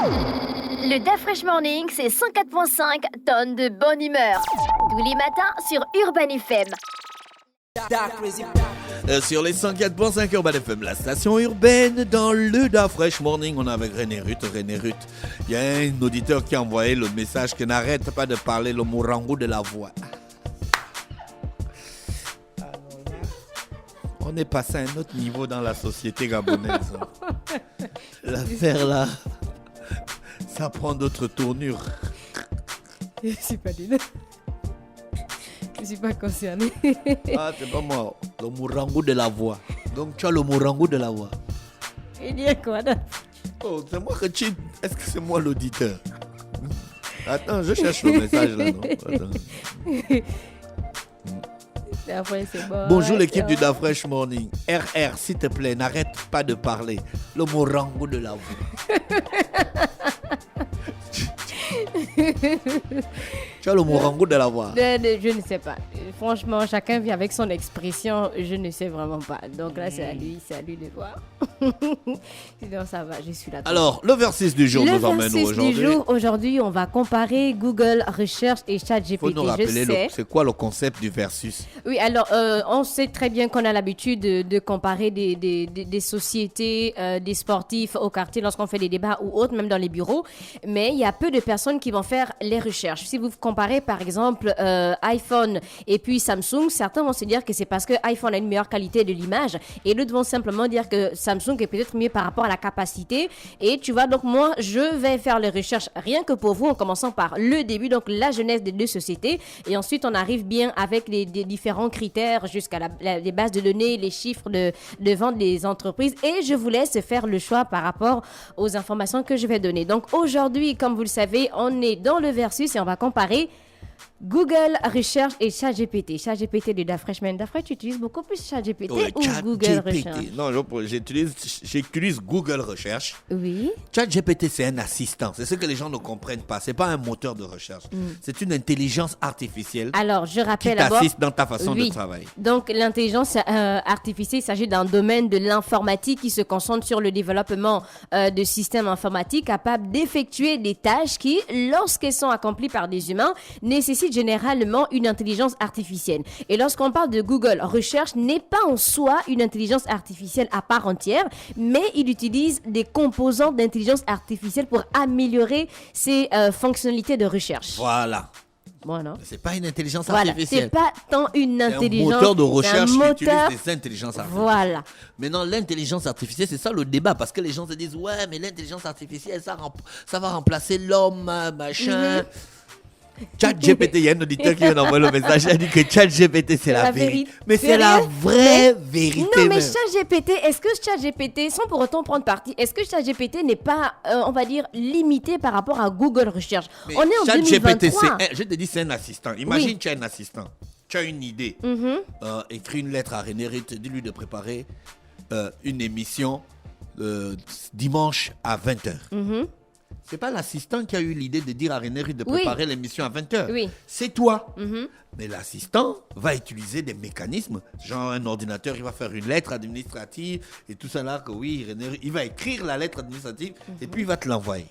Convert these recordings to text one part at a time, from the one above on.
Le DaFresh Morning, c'est 104.5 tonnes de bonne humeur. Tous les matins sur Urban FM. Sur les 104.5 Urban FM, la station urbaine, dans le DaFresh Morning, on est avec René Ruth. Il y a un auditeur qui a envoyé le message que n'arrête pas de parler le morango de la voix. On est passé à un autre niveau dans la société gabonaise. L'affaire là, ça prend d'autres tournures. Je suis pas d'une. Je suis pas concernée. Ah, c'est pas moi, le morango de la voix. Donc tu as le morango de la voix. Il y a quoi là? Oh, c'est moi que tu... Est-ce que c'est moi l'auditeur? Attends, je cherche le message là, non? Attends. Après, c'est bon. Bonjour l'équipe du DaFresh Morning. RR, s'il te plaît, n'arrête pas de parler. Le morango de la voix. Tu as le morango de la voix. Je ne sais pas. Franchement, chacun vit avec son expression. Je ne sais vraiment pas. Donc là, c'est à lui de voir. Sinon, ça va, je suis là. Alors, le versus du jour nous emmène aujourd'hui. Du jour, aujourd'hui, on va comparer Google Recherche et ChatGPT. Il faut nous rappeler c'est quoi le concept du versus. Oui, alors, on sait très bien qu'on a l'habitude de comparer des sociétés, des sportifs au quartier lorsqu'on fait des débats ou autres, même dans les bureaux. Mais il y a peu de personnes qui vont faire les recherches. Si vous comparez, par exemple, iPhone et puis Samsung, certains vont se dire que c'est parce que iPhone a une meilleure qualité de l'image et d'autres vont simplement dire que Samsung est peut-être mieux par rapport à la capacité. Et tu vois, donc moi, je vais faire les recherches rien que pour vous en commençant par le début, donc la jeunesse des deux sociétés. Et ensuite, on arrive bien avec les différents critères jusqu'à les bases de données, les chiffres de vente des entreprises. Et je vous laisse faire le choix par rapport aux informations que je vais donner. Donc aujourd'hui, comme vous le savez, on est dans le versus et on va comparer Google Recherche et ChatGPT. ChatGPT de DaFresh. Mais DaFresh, tu utilises beaucoup plus ChatGPT ou Google Recherche? Non, j'utilise Google Recherche. Oui. ChatGPT, c'est un assistant. C'est ce que les gens ne comprennent pas. C'est pas un moteur de recherche. C'est une intelligence artificielle. Alors, je rappelle qui t'assiste dans ta façon de travailler. Donc, l'intelligence artificielle, il s'agit d'un domaine de l'informatique qui se concentre sur le développement de systèmes informatiques capables d'effectuer des tâches qui, lorsqu'elles sont accomplies par des humains, nécessitent généralement une intelligence artificielle. Et lorsqu'on parle de Google Recherche, n'est pas en soi une intelligence artificielle à part entière, mais il utilise des composants d'intelligence artificielle pour améliorer ses fonctionnalités de recherche. Voilà. Voilà. C'est pas une intelligence artificielle. C'est pas tant une intelligence. C'est un moteur de recherche qui utilise des intelligences artificielles. Voilà. Maintenant, l'intelligence artificielle, c'est ça le débat, parce que les gens se disent ouais, mais l'intelligence artificielle, ça va remplacer l'homme, machin. ChatGPT, il y a un auditeur qui vient d'envoyer le message, il a dit que ChatGPT c'est la vérité. Mais c'est la vraie vérité. Non, mais ChatGPT, est-ce que ChatGPT, sans pour autant prendre parti, est-ce que ChatGPT n'est pas, on va dire, limité par rapport à Google Recherche? Mais on est en 2023. Je te dis, c'est un assistant. Imagine, tu as un assistant, tu as une idée. Écris une lettre à René Ruth, dis-lui de préparer une émission dimanche à 20h. C'est pas l'assistant qui a eu l'idée de dire à René Ruth de préparer l'émission à 20h. Oui. C'est toi. Mais l'assistant va utiliser des mécanismes. Genre un ordinateur, il va faire une lettre administrative et tout ça là, que oui, René Ruth, il va écrire la lettre administrative et puis il va te l'envoyer.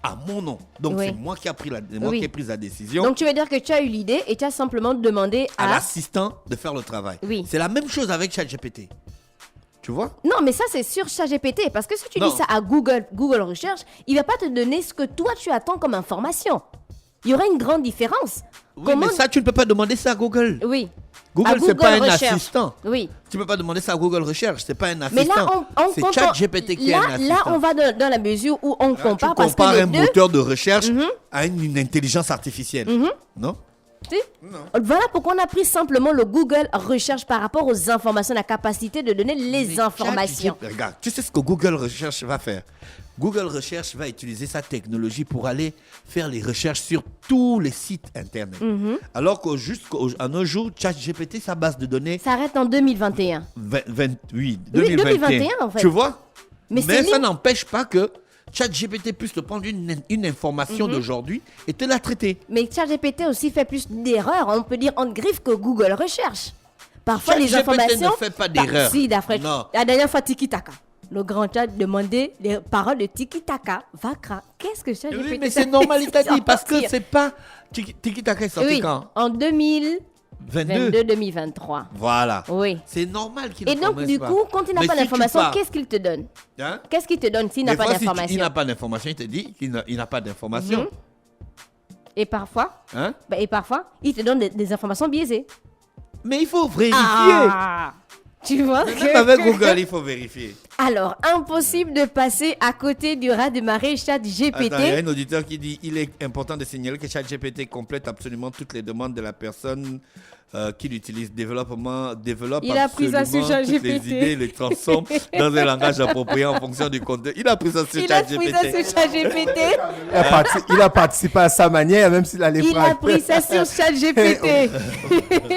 À mon nom. Donc c'est moi qui ai pris la décision. Donc tu veux dire que tu as eu l'idée et tu as simplement demandé à l'assistant de faire le travail. Oui. C'est la même chose avec ChatGPT. Tu vois? Non, mais ça, c'est sur ChatGPT. Parce que si tu dis ça à Google Recherche, il ne va pas te donner ce que toi, tu attends comme information. Il y aura une grande différence. Oui, mais ça, tu ne peux pas demander ça à Google. Oui. Google, c'est pas un assistant. Oui. Tu ne peux pas demander ça à Google Recherche. C'est pas un assistant. Mais là, c'est ChatGPT qui est un assistant. Là, on va dans la mesure où on compare. Tu compares un moteur de recherche à une intelligence artificielle. Non? Non. Voilà pourquoi on a pris simplement le Google Recherche par rapport aux informations, la capacité de donner les informations. Regarde, tu sais ce que Google Recherche va faire? Google Recherche va utiliser sa technologie pour aller faire les recherches sur tous les sites internet. Alors qu'à nos jours, ChatGPT, sa base de données s'arrête en 2021. 2021 en fait. Tu vois? Mais ça n'empêche pas que ChatGPT puisse te prendre une information d'aujourd'hui et te la traiter. Mais ChatGPT aussi fait plus d'erreurs, on peut dire en griffe, que Google Recherche. Parfois, les informations... ne fait pas d'erreurs. Si, d'après... La dernière fois, Tiki Taka. le grand chat demandait les paroles de Tiki Taka. Vakra, qu'est-ce que ChatGPT? Oui, mais c'est normal, il t'a dit, parce que c'est pas... Tiki Taka est sorti quand? En 2022-2023. Voilà. Oui. C'est normal qu'il ne Et donc, du coup, quand il n'a pas d'information, qu'est-ce qu'il te donne? Hein? Qu'est-ce qu'il te donne s'il n'a pas d'information? Il n'a pas d'information, il te dit qu'il n'a pas d'information. Et parfois, Hein? il te donne des informations biaisées. Mais il faut vérifier. Tu vois Même avec Google, il faut vérifier. Alors, impossible de passer à côté du ras-de-marée ChatGPT. Attends, il y a un auditeur qui dit il est important de signaler que ChatGPT complète absolument toutes les demandes de la personne qui l'utilise. Développe Il a pris ça sur absolument toutes les ChatGPT. idées, les transforme dans un langage approprié en fonction du contenu. Il a pris ça sur ChatGPT. Il a participé à sa manière, même s'il a les Il a pris ça sur ChatGPT.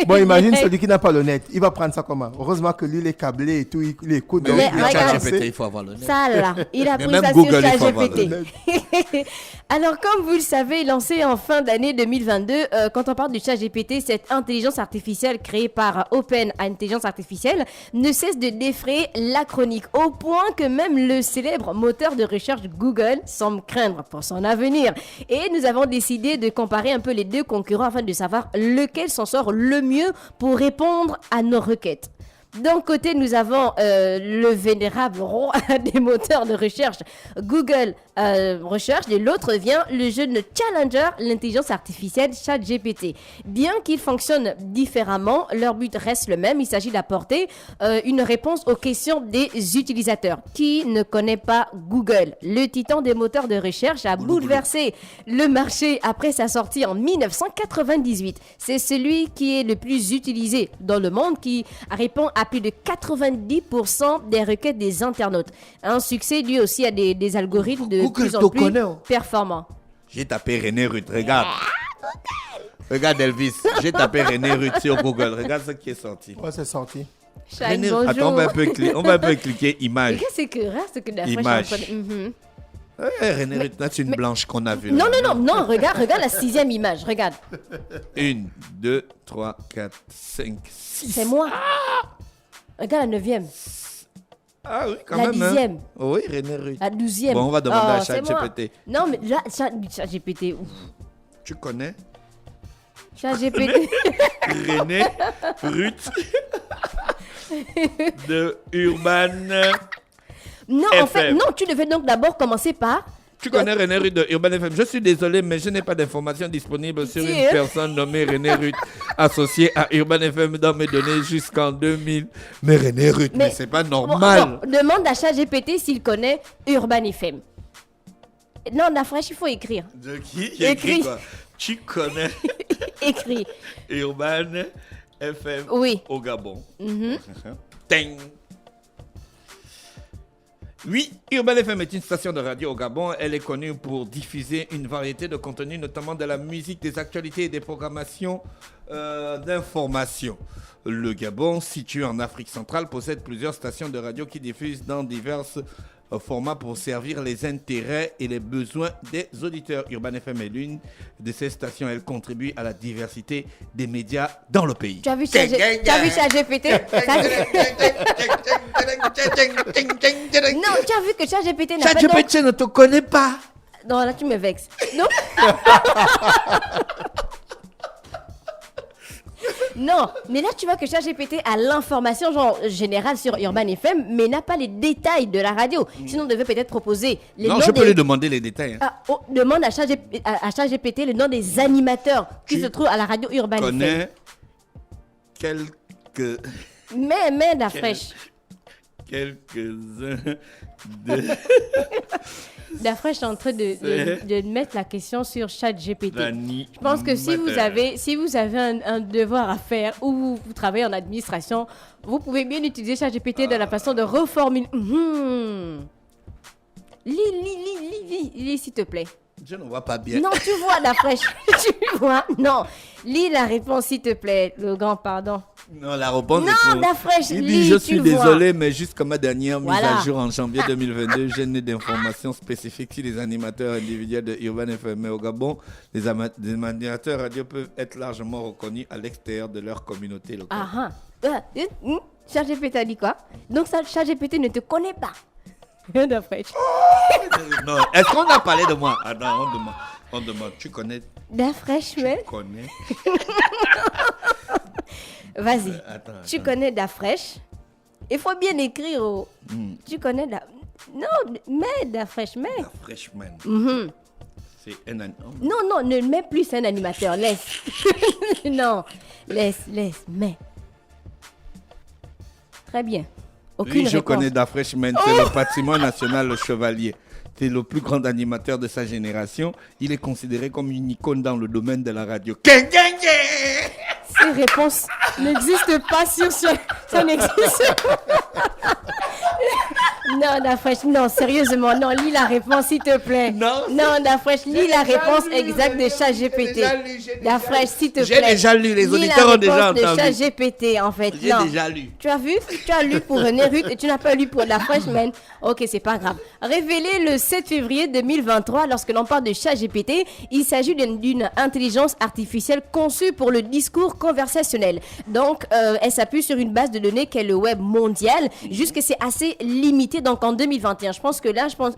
Bon, imagine celui qui n'a pas le net. Il va prendre ça comment? Heureusement que lui, il est câblé et tout, il écoute. Mais donc oui, il regarde. a ChatGPT, il faut avoir le net. Ça là, il a Mais pris même ça Google, sur il faut avoir ChatGPT. Alors, comme vous le savez, lancé en fin d'année 2022, quand on parle du ChatGPT, cette intelligence artificielle créée par Open Intelligence Artificielle ne cesse de défrayer la chronique, au point que même le célèbre moteur de recherche Google semble craindre pour son avenir. Et nous avons décidé de comparer un peu les deux concurrents afin de savoir lequel s'en sort le mieux pour répondre à nos requêtes. D'un côté, nous avons le vénérable roi des moteurs de recherche, Google Recherche. De l'autre vient le jeune challenger, l'intelligence artificielle ChatGPT. Bien qu'ils fonctionnent différemment, leur but reste le même. Il s'agit d'apporter une réponse aux questions des utilisateurs. Qui ne connaît pas Google? Le titan des moteurs de recherche a bouleversé le marché après sa sortie en 1998. C'est celui qui est le plus utilisé dans le monde, qui répond à plus de 90% des requêtes des internautes. Un succès lui aussi a des algorithmes de Google plus en te plus connaît, oh. performants. J'ai tapé René Ruth, regarde. Regarde Elvis, j'ai tapé René Ruth sur Google. Regarde ce qui est sorti. Ouais, c'est sorti. Shine, René- bonjour. Attends, on va un peu cliquer Et image. qu'est-ce que reste que la Image. fraîche en train de- René Ruth, là, c'est une blanche qu'on a vue. Non, là. regarde la 6e image, regarde. 1, 2, 3, 4, 5, 6. C'est moi. Regarde la 9e, Ah oui, quand la même. hein. 10e, Oui, René Ruth. la 12e. Bon, on va demander à c'est moi. ChatGPT. Non, mais là, ChatGPT, ouf. Tu connais ChatGPT. René Ruth de Urban. Non, en fait, FM. non, tu devais donc d'abord commencer par... Tu connais René Ruth de Urban FM. Je suis désolé, mais je n'ai pas d'informations disponibles sur une Tiens. personne nommée René Ruth associée à Urban FM dans mes données jusqu'en 2000. Mais René Ruth, mais c'est pas normal. Bon, demande à ChatGPT s'il connaît Urban FM. Non, la fraîche, il faut écrire. De qui? Il y a écrit quoi? Tu connais Écrit. Urban FM Oui. au Gabon. Ting. Oui, Urban FM est une station de radio au Gabon. Elle est connue pour diffuser une variété de contenus, notamment de la musique, des actualités et des programmations d'information. Le Gabon, situé en Afrique centrale, possède plusieurs stations de radio qui diffusent dans divers formats pour servir les intérêts et les besoins des auditeurs. Urban FM est l'une de ces stations. Elle contribue à la diversité des médias dans le pays. Tu as vu ChatGPT? Non, tu as vu que ChatGPT n'a pas... ChatGPT ne te connaît pas. Non, là, tu me vexes. Non. Non, mais là, tu vois que ChatGPT a l'information genre générale sur Urban FM, mais n'a pas les détails de la radio. Sinon, on devait peut-être proposer les Non, noms je peux des... lui demander les détails. Hein. Ah, oh, demande à ChatGPT le nom des animateurs qui se trouvent à la radio Urban FM. Connais quelques... Mais la fraîche. Quelques-uns de... La fraîche est en train de mettre la question sur ChatGPT. Dani Je pense que si vous Mater. avez un devoir à faire ou vous travaillez en administration, vous pouvez bien utiliser ChatGPT de la façon de reformuler. Lis, s'il te plaît. Je ne vois pas bien. Non, tu vois la fraîche. Tu vois? Non. Lis la réponse, s'il te plaît. Le grand pardon. Non, la réponse Non, est pour... la fraîche. Il lis, dit, je tu suis vois. désolé, mais jusqu'à ma dernière mise Voilà. à jour en janvier 2022, je n'ai d'informations spécifiques sur les animateurs individuels de Urban FM. Mais au Gabon, les animateurs radio peuvent être largement reconnus à l'extérieur de leur communauté locale. ChatGPT a dit quoi? Donc, ChatGPT ne te connaît pas. Dafresh. Non, est-ce qu'on a parlé de moi? Ah non, on demande. Tu connais? Dafresh, mais. Tu connais? Vas-y. Attends. Tu connais Dafresh? Il faut bien écrire. Oh. Tu connais Non, mais Dafresh, mais. La freshman. C'est un an. Non, ne mets plus un animateur. Laisse. Non, laisse, mais. Très bien. Aucune Oui, je réponse. connais Da Freshman, c'est le patrimoine national, le chevalier. C'est le plus grand animateur de sa génération. Il est considéré comme une icône dans le domaine de la radio. Ces réponses n'existent pas sur ce... Ça n'existe pas. Non, Dafresh, non, sérieusement, non, lis la réponse, s'il te plaît. Non. Non, Dafresh, lis la réponse exacte de ChatGPT. Dafresh, s'il te plaît. J'ai déjà lu, les auditeurs ont déjà Lis la entendu. réponse de ChatGPT, en fait. J'ai Non. déjà lu. Tu as vu? Tu as lu pour Nerut et tu n'as pas lu pour la freshman. Ok, c'est pas grave. Révélé le 7 février 2023, lorsque l'on parle de ChatGPT, il s'agit d'une intelligence artificielle conçue pour le discours conversationnel. Donc, elle s'appuie sur une base de données qu'est le web mondial. Jusque c'est assez limité. Donc, en 2021, je pense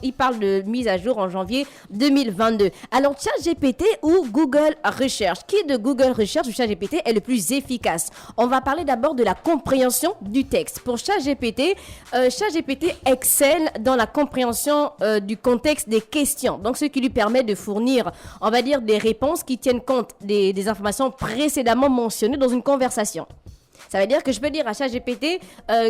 il parle de mise à jour en janvier 2022. Alors, ChatGPT ou Google Research? Qui de Google Research ou ChatGPT est le plus efficace? On va parler d'abord de la compréhension du texte. Pour ChatGPT, ChatGPT excelle dans la compréhension du contexte des questions. Donc, ce qui lui permet de fournir, on va dire, des réponses qui tiennent compte des informations précédemment mentionnées dans une conversation. Ça veut dire que je peux dire à ChatGPT,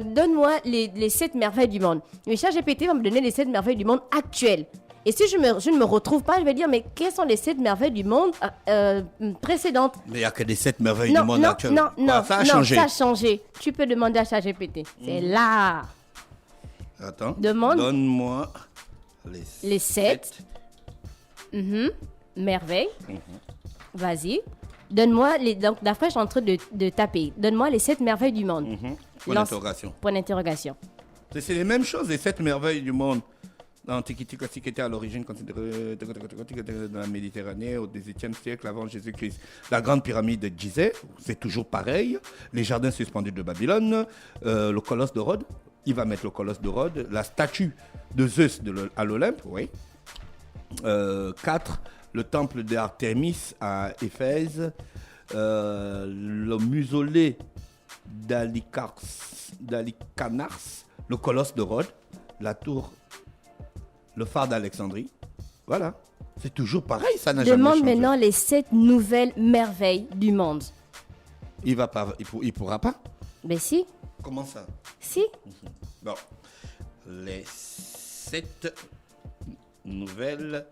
donne-moi les 7 merveilles du monde. Mais ChatGPT va me donner les 7 merveilles du monde actuelles. Et si je ne me retrouve pas, je vais dire, mais quelles sont les 7 merveilles du monde précédentes? Mais il n'y a que des 7 merveilles du monde actuel. Non, Ça a changé. ça a changé. Tu peux demander à ChatGPT. C'est là. Attends. Donne-moi les 7 7. merveilles. Vas-y. Donne-moi donc Dafresh est en train de taper. Donne-moi les 7 merveilles du monde. Point d'interrogation. Point d'interrogation. C'est les mêmes choses, les 7 merveilles du monde. L'Antiquité classique était à l'origine considérée dans la Méditerranée au XVIIIe siècle avant Jésus-Christ. La grande pyramide de Gizeh, c'est toujours pareil. Les jardins suspendus de Babylone, le colosse de Rhodes. Il va mettre le colosse de Rhodes. La statue de Zeus à l'Olympe, oui. 4. Le temple d'Artémis à Éphèse, le mausolée d'Alicanars, le colosse de Rhodes, la tour, le phare d'Alexandrie. Voilà, c'est toujours pareil, ça n'a jamais changé. Demande maintenant les 7 nouvelles merveilles du monde. Il pourra pas. Mais si. Comment ça? Si. Bon, les 7 nouvelles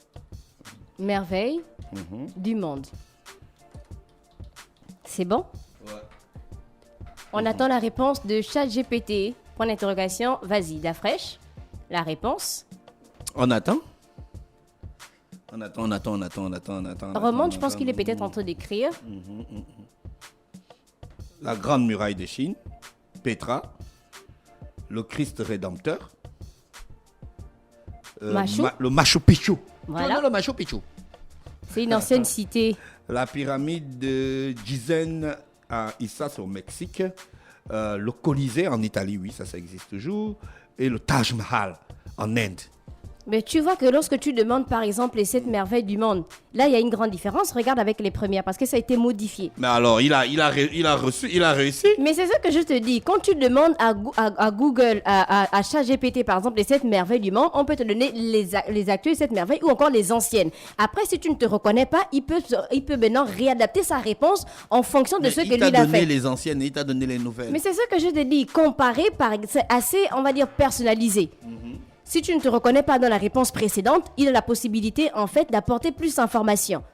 merveilles du monde. C'est bon? Ouais. On attend la réponse de ChatGPT. Point d'interrogation. Vas-y, Dafresh. La réponse. On attend. Remonte, je pense qu'il est peut-être en train d'écrire. La grande muraille de Chine, Petra, le Christ rédempteur, le Machu Picchu. Voilà. Non, le Machu Picchu. C'est une ancienne cité. La pyramide de Gizeh à Issas au Mexique, le Colisée en Italie, oui, ça existe toujours, et le Taj Mahal en Inde. Mais tu vois que lorsque tu demandes par exemple les 7 merveilles du monde, là il y a une grande différence. Regarde avec les premières parce que ça a été modifié. Mais alors, il a réussi. Mais c'est ce que je te dis. Quand tu demandes à Google, à ChatGPT par exemple les 7 merveilles du monde, on peut te donner les actuelles 7 merveilles ou encore les anciennes. Après, si tu ne te reconnais pas, il peut maintenant réadapter sa réponse en fonction de ce que lui a fait. Il t'a donné les anciennes et il t'a donné les nouvelles. Mais c'est ce que je te dis. Comparer, c'est assez, on va dire, personnalisé. Si tu ne te reconnais pas dans la réponse précédente, il a la possibilité, en fait, d'apporter plus d'informations.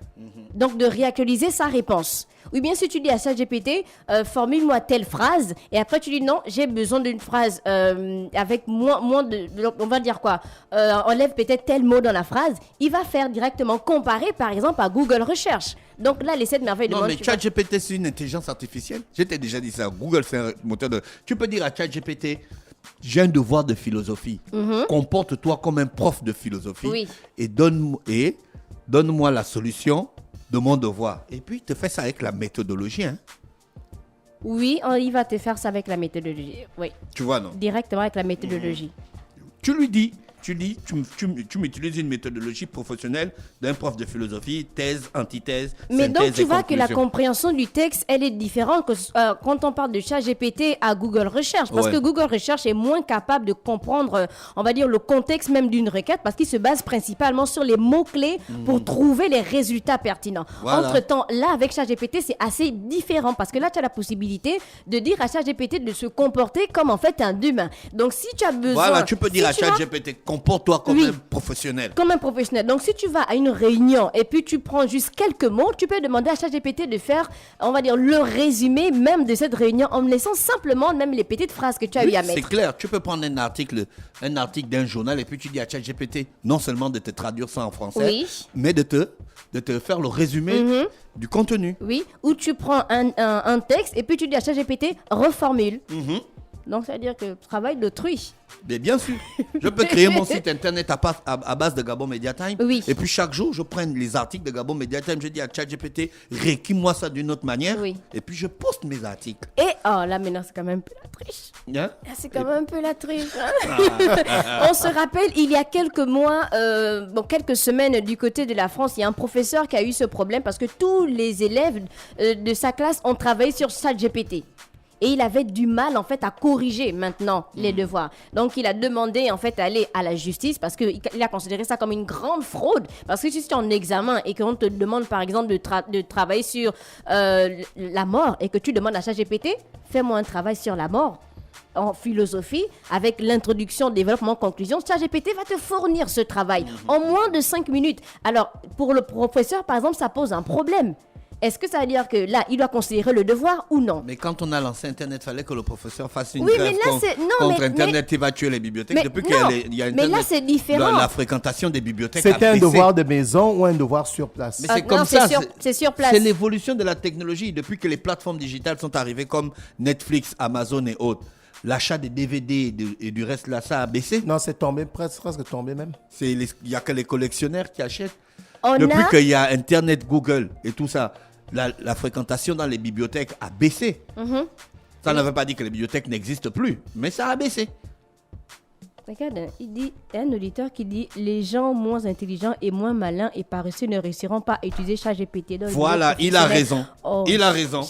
Donc, de réactualiser sa réponse. Ou bien, si tu dis à ChatGPT, formule-moi telle phrase, et après tu dis non, j'ai besoin d'une phrase avec moins de... On va dire quoi? Enlève peut-être tel mot dans la phrase. Il va faire directement comparer, par exemple, à Google Research. Donc là, les 7 merveilles du monde... Non, mais ChatGPT, c'est une intelligence artificielle. Je t'ai déjà dit ça. Google, c'est un moteur de... Tu peux dire à ChatGPT... J'ai un devoir de philosophie. Comporte-toi comme un prof de philosophie. Oui. Et donne-moi la solution de mon devoir. Et puis, te fais ça avec la méthodologie. Hein. Oui, il va te faire ça avec la méthodologie. Oui. Tu vois, non? Directement avec la méthodologie. Tu lui dis, tu lis, tu m'utilises une méthodologie professionnelle d'un prof de philosophie, thèse, antithèse, Mais synthèse donc, tu et vois que la conclusion. compréhension du texte, elle est différente que, quand on parle de ChatGPT à Google Recherche. Parce Ouais. que Google Recherche est moins capable de comprendre, on va dire, le contexte même d'une requête parce qu'il se base principalement sur les mots-clés pour trouver les résultats pertinents. Voilà. Entre-temps, là, avec ChatGPT, c'est assez différent parce que là, tu as la possibilité de dire à ChatGPT de se comporter comme en fait un humain. Donc, si tu as besoin... Voilà, tu peux dire à si tu vas- ChatGPT, comporte-toi comme Oui. un professionnel. Comme un professionnel. Donc, si tu vas à une réunion et puis tu prends juste quelques mots, tu peux demander à ChatGPT de faire, on va dire, le résumé même de cette réunion en me laissant simplement même les petites phrases que tu as eu Oui, à c'est mettre. clair. Tu peux prendre un article d'un journal et puis tu dis à ChatGPT non seulement de te traduire ça en français, Oui. mais de te faire le résumé du contenu. Oui. Ou tu prends un texte et puis tu dis à ChatGPT, reformule. Donc, ça veut dire que travail d'autrui. Mais bien sûr, je peux créer mon site internet à base de Gabon Media Time. Oui. Et puis chaque jour, je prends les articles de Gabon Media Time. Je dis à ChatGPT, réécris-moi ça d'une autre manière. Oui. Et puis je poste mes articles. Et, oh là, maintenant, c'est quand même un peu la triche. Hein? Ah, c'est quand même un peu la triche. Hein. On se rappelle, il y a quelques mois, quelques semaines du côté de la France, il y a un professeur qui a eu ce problème parce que tous les élèves de sa classe ont travaillé sur ChatGPT. Et il avait du mal, en fait, à corriger maintenant les devoirs. Donc, il a demandé, en fait, d'aller à la justice parce qu'il a considéré ça comme une grande fraude. Parce que si tu es en examen et qu'on te demande, par exemple, de travailler sur la mort et que tu demandes à ChatGPT, fais-moi un travail sur la mort en philosophie, avec l'introduction, développement, conclusion, ChatGPT va te fournir ce travail en moins de 5 minutes. Alors, pour le professeur, par exemple, ça pose un problème. Est-ce que ça veut dire que là, il doit considérer le devoir ou non? Mais quand on a lancé Internet, il fallait que le professeur fasse une Oui, grève mais là, c'est- non, contre mais- Internet. Il va tuer les bibliothèques. Mais Depuis non, qu'il y a mais Internet, là, c'est différent. la fréquentation des bibliothèques C'était a un baissé. devoir de maison ou un devoir sur place? Mais Ah, c'est comme non, ça. c'est sur place. C'est l'évolution de la technologie. Depuis que les plateformes digitales sont arrivées comme Netflix, Amazon et autres, l'achat des DVD et du reste là, ça a baissé. Non, c'est tombé, presque tombé même. Il n'y a que les collectionneurs qui achètent. On Depuis a- qu'il y a Internet, Google et tout ça, la fréquentation dans les bibliothèques a baissé. Ça ne veut pas dire que les bibliothèques n'existent plus, mais ça a baissé. Regarde, il dit, il y a un auditeur qui dit les gens moins intelligents et moins malins et paresseux ne réussiront pas à utiliser ChatGPT. dans le Voilà, milieu il a professionnel. raison. Oh. Il a raison.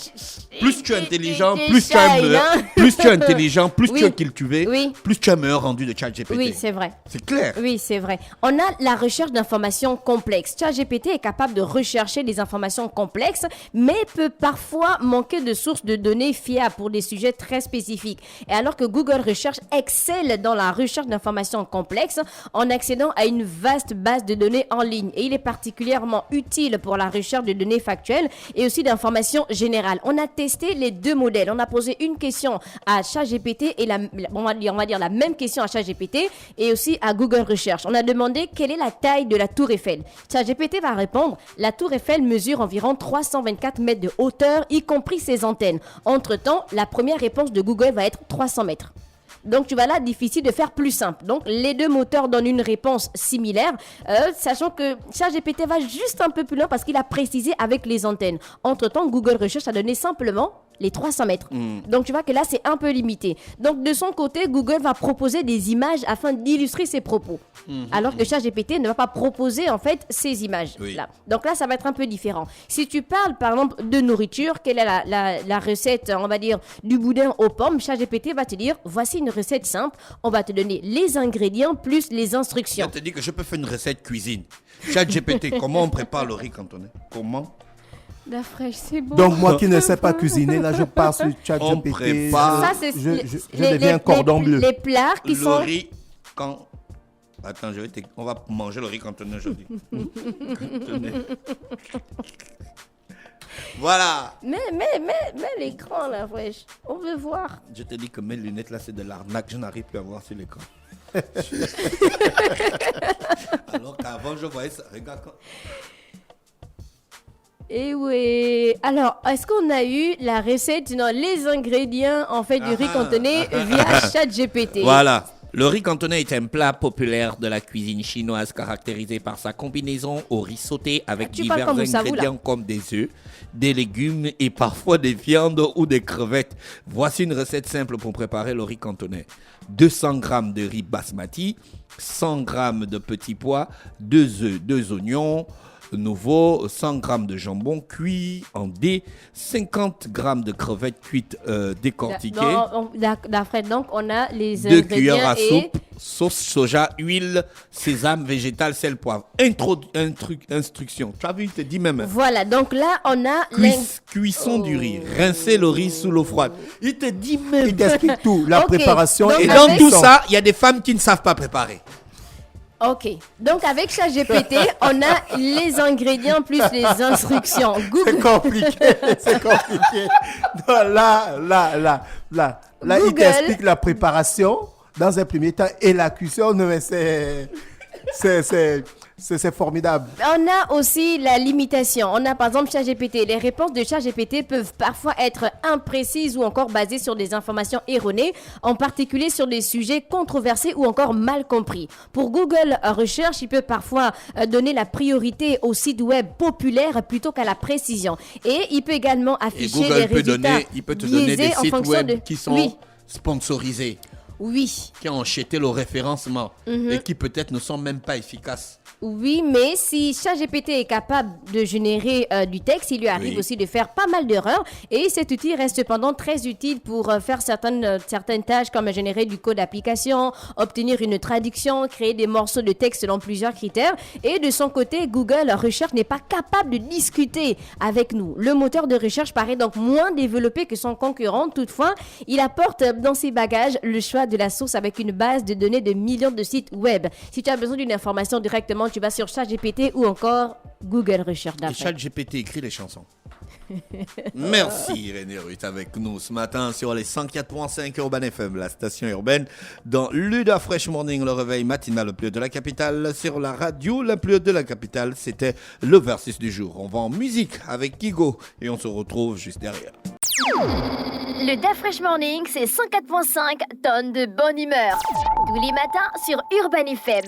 Plus tu es intelligent, Des plus tu as shine, hein. plus tu es intelligent, plus Oui. tu es cultivé, Oui. plus tu as un meilleur rendu de ChatGPT. Oui, c'est vrai. C'est clair. Oui, c'est vrai. On a la recherche d'informations complexes. ChatGPT est capable de rechercher des informations complexes, mais peut parfois manquer de sources de données fiables pour des sujets très spécifiques. Et alors que Google Research excelle dans la recherche d'informations complexes en accédant à une vaste base de données en ligne. Et il est particulièrement utile pour la recherche de données factuelles et aussi d'informations générales. On a testé les deux modèles. On a posé une question à ChatGPT et on va dire la même question à ChatGPT et aussi à Google Research. On a demandé quelle est la taille de la tour Eiffel. ChatGPT va répondre, la tour Eiffel mesure environ 324 mètres de hauteur, y compris ses antennes. Entre-temps, la première réponse de Google va être 300 mètres. Donc, tu vas là, difficile de faire plus simple. Donc, les deux moteurs donnent une réponse similaire, sachant que ChatGPT va juste un peu plus loin parce qu'il a précisé avec les antennes. Entre-temps, Google Research a donné simplement les 300 mètres. Donc, tu vois que là, c'est un peu limité. Donc, de son côté, Google va proposer des images afin d'illustrer ses propos. Alors que ChatGPT ne va pas proposer, en fait, ces images. Oui. Là. Donc là, ça va être un peu différent. Si tu parles, par exemple, de nourriture, quelle est la recette, on va dire, du boudin aux pommes, ChatGPT va te dire, voici une recette simple. On va te donner les ingrédients plus les Je instructions. te dis que je peux faire une recette cuisine. ChatGPT, comment on prépare le riz cantonais? Comment? La fraîche, c'est bon. Donc, moi qui ne sais pas cuisiner, là, je pars sur ChatGPT. prépare. ça, c'est Je deviens cordon bleu. Les plats qui Le sont... riz quand... Attends, on va manger le riz cantonais aujourd'hui. Cantonais. Voilà. Mais l'écran, la fraîche. On veut voir. Je te dis que mes lunettes là, c'est de l'arnaque. Je n'arrive plus à voir sur l'écran. Alors qu'avant, je voyais ça. Regarde quand... Et oui. Alors, est-ce qu'on a eu la recette, non, les ingrédients, en fait, du riz cantonais via ChatGPT? Voilà. Le riz cantonais est un plat populaire de la cuisine chinoise caractérisé par sa combinaison au riz sauté avec Tu parles divers comme Moussavou, ingrédients comme des œufs, des légumes et parfois des viandes ou des crevettes. Voici une recette simple pour préparer le riz cantonais. 200 g de riz basmati, 100 g de petits pois, 2 œufs, 2 oignons nouveau, 100 g de jambon cuit en dés, 50 g de crevettes cuites décortiquées, Donc, on a les 2 ingrédients cuillères à et... soupe, sauce soja, huile, sésame, végétal, sel, poivre. Instruction. Tu as vu, il te dit même. Voilà, donc là, on a... Cuisson du riz. Rincer le riz sous l'eau froide. Il te dit même. Il t'explique tout, la Ok, préparation. donc Et avec- dans tout ça, il y a des femmes qui ne savent pas préparer. Ok, donc avec ChatGPT, on a les ingrédients plus les instructions. C'est Google, compliqué, c'est compliqué. Non, là, il Google. t'explique la préparation dans un premier temps et la cuisson. Non, mais c'est formidable. on a aussi la limitation. On a par exemple ChatGPT. Les réponses de ChatGPT peuvent parfois être imprécises ou encore basées sur des informations erronées, en particulier sur des sujets controversés ou encore mal compris. Pour Google Recherche, il peut parfois donner la priorité aux sites web populaires plutôt qu'à la précision. Et il peut également Et afficher Google les résultats peut te donner des biaisés en sites fonction web de... qui sont Oui, sponsorisés, oui. qui ont acheté le référencement et qui peut-être ne sont même pas efficaces. Oui, mais si ChatGPT est capable de générer du texte, il lui arrive Oui. aussi de faire pas mal d'erreurs. Et cet outil reste cependant très utile pour faire certaines tâches comme générer du code d'application, obtenir une traduction, créer des morceaux de texte selon plusieurs critères. Et de son côté, Google Recherche n'est pas capable de discuter avec nous. Le moteur de recherche paraît donc moins développé que son concurrent. Toutefois, il apporte dans ses bagages le choix de la source avec une base de données de millions de sites web. Si tu as besoin d'une information directement, tu vas sur ChatGPT ou encore Google Recherche Et d'après. ChatGPT écrit les chansons. Merci René Ruth avec nous ce matin sur les 104.5 Urban FM, la station urbaine, dans Luda Fresh Morning, le réveil matinal le plus haut de la capitale. Sur la radio, la plus haute de la capitale, c'était le versus du jour. On va en musique avec Kigo et on se retrouve juste derrière. Le Da Fresh Morning, c'est 104.5 tonnes de bonne humeur. Tous les matins sur Urban FM.